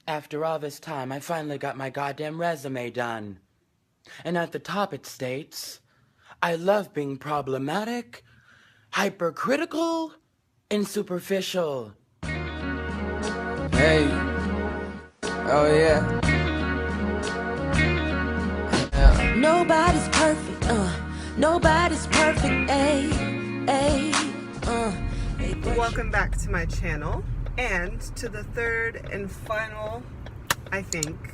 After all this time, I finally got my goddamn resume done. And at the top it states, I love being problematic, hypercritical, and superficial. Hey. Oh, yeah. Nobody's perfect, nobody's perfect, Welcome back to my channel and to the third and final, I think,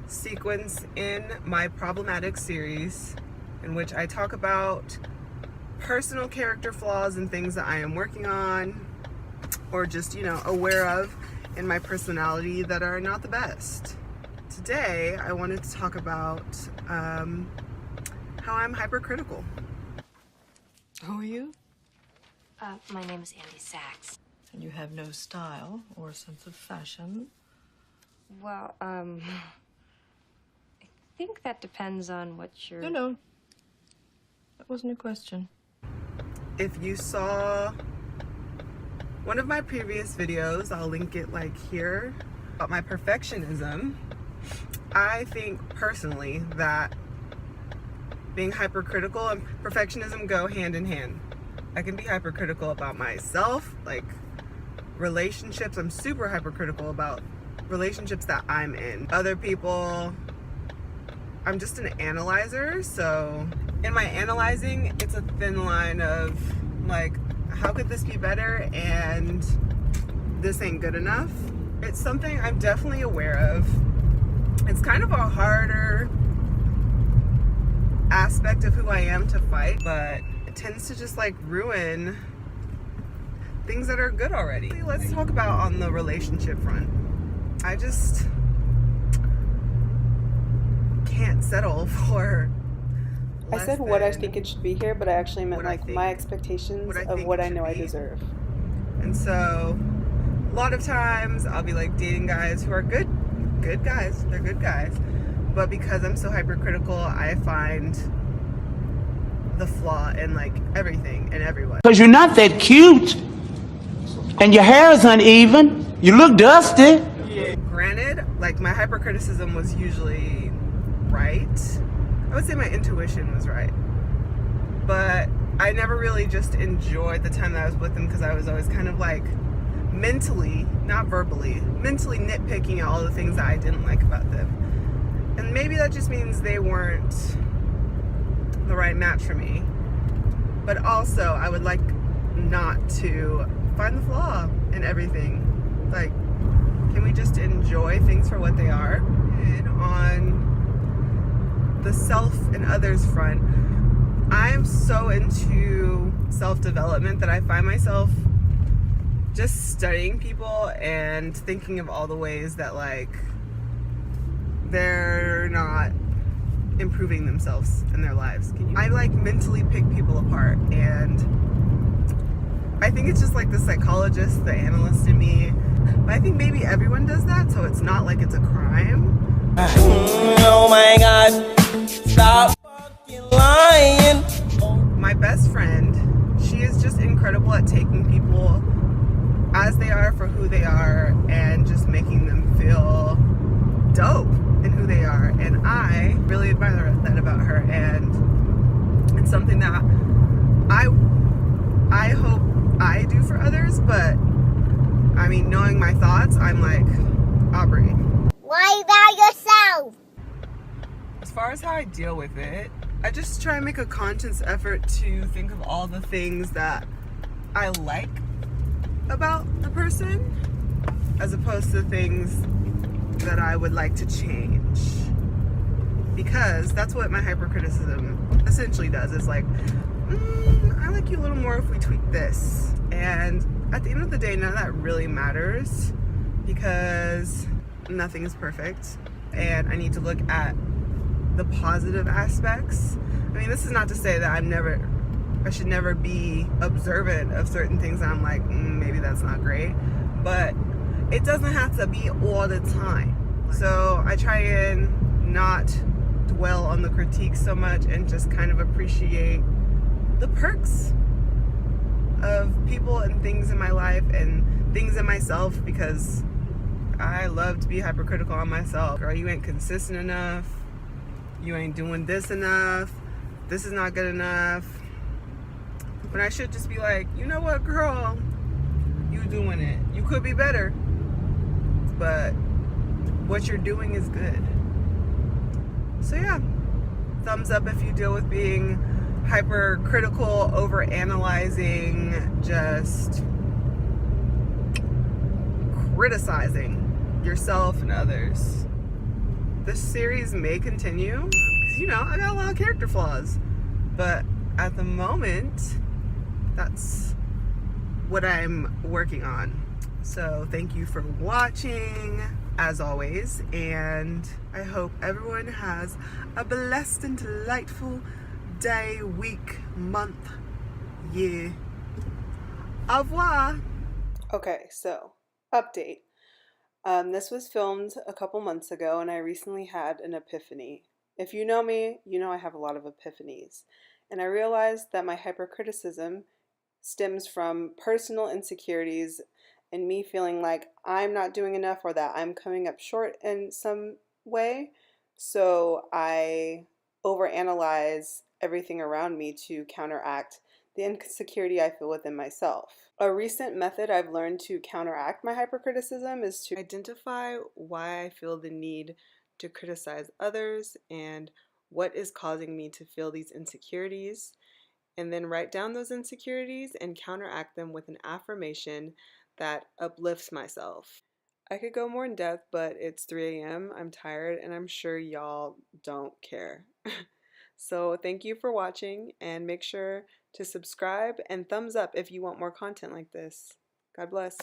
sequence in my problematic series in which I talk about personal character flaws and things that I am working on or just, aware of in my personality that are not the best. Today, I wanted to talk about how I'm hypercritical. Who are you? My name is Andy Sachs. And you have no style or sense of fashion? Well, I think that depends on what you're... No. That wasn't a question. If you saw one of my previous videos, I'll link it here, about my perfectionism, I think personally that being hypercritical and perfectionism go hand in hand. I can be hypercritical about myself, relationships. I'm super hypercritical about relationships that I'm in. Other people, I'm just an analyzer, so in my analyzing, it's a thin line of how could this be better and this ain't good enough. It's something I'm definitely aware of. It's kind of a harder aspect of who I am to fight, but it tends to just ruin things that are good already. Let's talk about on the relationship front. I just can't settle for I said what I think it should be here, but I actually meant my expectations of what I know I deserve. And so a lot of times I'll be dating guys who are good guys. They're good guys. But because I'm so hypercritical, I find the flaw in everything and everyone. Because you're not that cute, and your hair is uneven, you look dusty. Granted, my hypercriticism was usually right. I would say my intuition was right. But I never really just enjoyed the time that I was with them because I was always kind of mentally, not verbally, mentally nitpicking at all the things that I didn't like about them. And maybe that just means they weren't the right match for me. But also, I would like not to find the flaw in everything. Can we just enjoy things for what they are? And on the self and others front, I'm so into self-development that I find myself just studying people and thinking of all the ways that they're not improving themselves in their lives. I mentally pick people apart, and I think it's just the psychologist, the analyst in me. But I think maybe everyone does that, so it's not it's a crime. Oh my God, stop fucking lying. My best friend, she is just incredible at taking people as they are for who they are and just making them feel dope in who they are. And I really admire that about her, and it's something that I hope I do for others. But I mean, knowing my thoughts, I'm Aubrey, why about yourself? as far as how I deal with it, I just try and make a conscious effort to think of all the things that I like about the person as opposed to things that I would like to change, because that's what my hypercriticism essentially does. It's I like you a little more if we tweak this. And at the end of the day, none of that really matters because nothing is perfect, and I need to look at the positive aspects. I mean, this is not to say that I should never be observant of certain things that I'm maybe that's not great, but it doesn't have to be all the time. So I try and not dwell on the critiques so much and just kind of appreciate the perks of people and things in my life and things in myself, because I love to be hypercritical on myself. Girl, you ain't consistent enough. You ain't doing this enough. This is not good enough. When I should just be like, you know what, girl? You doing it. You could be better. But what you're doing is good. So yeah, thumbs up if you deal with being hypercritical, overanalyzing, just criticizing yourself and others. This series may continue because, you know, I got a lot of character flaws, but at the moment, that's what I'm working on. So thank you for watching, as always, and I hope everyone has a blessed and delightful day, week, month, year. Au revoir. Okay, so update. This was filmed a couple months ago, and I recently had an epiphany. If you know me, you know I have a lot of epiphanies. And I realized that my hypercriticism stems from personal insecurities and me feeling like I'm not doing enough or that I'm coming up short in some way. So I overanalyze everything around me to counteract the insecurity I feel within myself. A recent method I've learned to counteract my hypercriticism is to identify why I feel the need to criticize others and what is causing me to feel these insecurities, and then write down those insecurities and counteract them with an affirmation that uplifts myself. I could go more in depth, but it's 3 a.m. I'm tired, and I'm sure y'all don't care. So thank you for watching, and make sure to subscribe and thumbs up if you want more content like this. God bless.